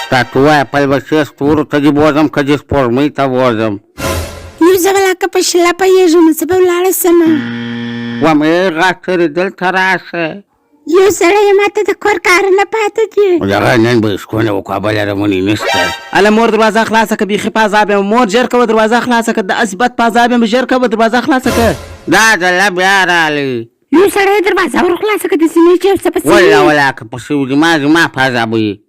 تا ته ووایه پلوشې ستورو ته دې بوځم که دې سپوږمۍ ته بوځم یو زه به لکه په شلپه یېږم زه به ولاړه سمه ومې غاټرې دلته راشه یو سړی ماته د کور کارونه پاته دي دغه نن به سکونه وکړه بله رمونې نشته اله مور دروازه خلاصه که بیخي په عذاب یم مور ژر کوه دروازه خلاصه که داسې بد په عذاب یم ژر کوه دروازه خلاصه که دا ځله بیا رالی یو سړی دروازه ور خلاصه که د سینې چې یو څه پسې ولا ولا که پسې وځي زما په عذابوي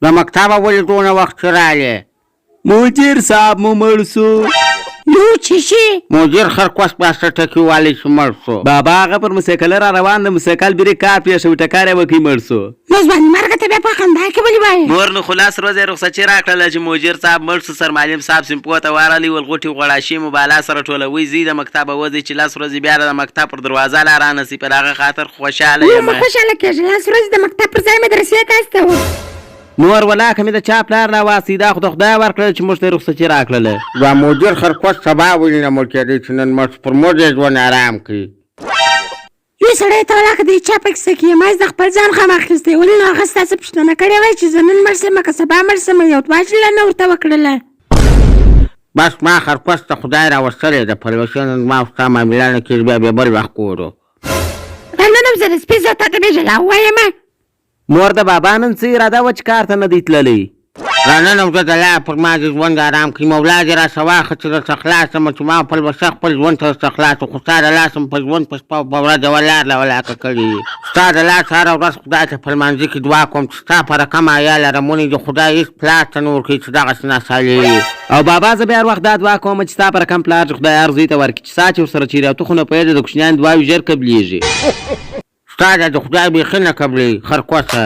د مکتبه ولې دونه وخت چې رالی مدیر صاحب مو مړ سو یو چې شي مدیر خرکوس باسته ټکي والی چې مړ سو بابا هغه پر موسیقل را روان د موسیقل بریک کار پرېښوي ټکار یې وکړي مړ سو نو ځواني مرګه ته بیا په خندا کې ولې وایې نور نو خلاص روز یې رخصتي راکړله چې مدیر صاحب مړ سو سر معلم صاحب سمپو ته وارلی ول غوټې غوړاشي مو بالا سره ټولوي ځي د مکتبه وځي چې لاس ورځې بیا د مکتب پر دروازه لا رانسي پر هغه خاطر خوشحاله یم خوشحاله کېږه لاس ورځې د مکتب پر ځای مدرسې ته استوه نور ولاکه مې د چا پلار راواسي دا خو د خدای ورکړله چې موږ ته یې رخصتي راکړله دا مدیر خرکوس سبا ولې نه مړ کېدی چې نن مړ پر موږ یې ژوند ارام کړي یو سړی ته ولاکه د چا په کیسه کې یم د خپل ځان خم اخیستی ولې نو هغه ستا څه پوښتنه کړې وای چې زه نن مړ شم که سبا مړ شم یو دوه ځله نه ورته وکړله بس ما خرکوس ته خدای راوستلی د پلوشې نن ما او ستا معامله نه کېږي بیا بل وخت ګورو نن هم زه د سپي زوی ته د بېژلا ووایم مور د بابا نن څه اراده وه چې کار ته نه دی تللی رانن هم زه د لا پر ما دې ژوند ارام کړي مولا دې راڅه واخه چې درڅه خلاص یم چې ما پلوشه خپل ژوند ته درڅه خلاص خو ستا د لاس هم په ژوند په شپه په ورځ ولاړ له ولاکه کړي ستا د لاس هره ورځ خدای ته په لمانځه کې دعا کوم چې ستا په رقم عیاله رمونې د خدای هېڅ پلار ته نه ورکوي چې دغسې ناسالي او بابا زه بیا هر وخت دا دعا کوم چې ستا په رقم پلار چې خدای هر زوی ته ورکړي چې سا چې ورسره چیرې او ته خو نه پوهېږې د کوچنیانو دعاوې ژر قبلېږي ستا د خدای بیخي نه قبلوي خرکوسه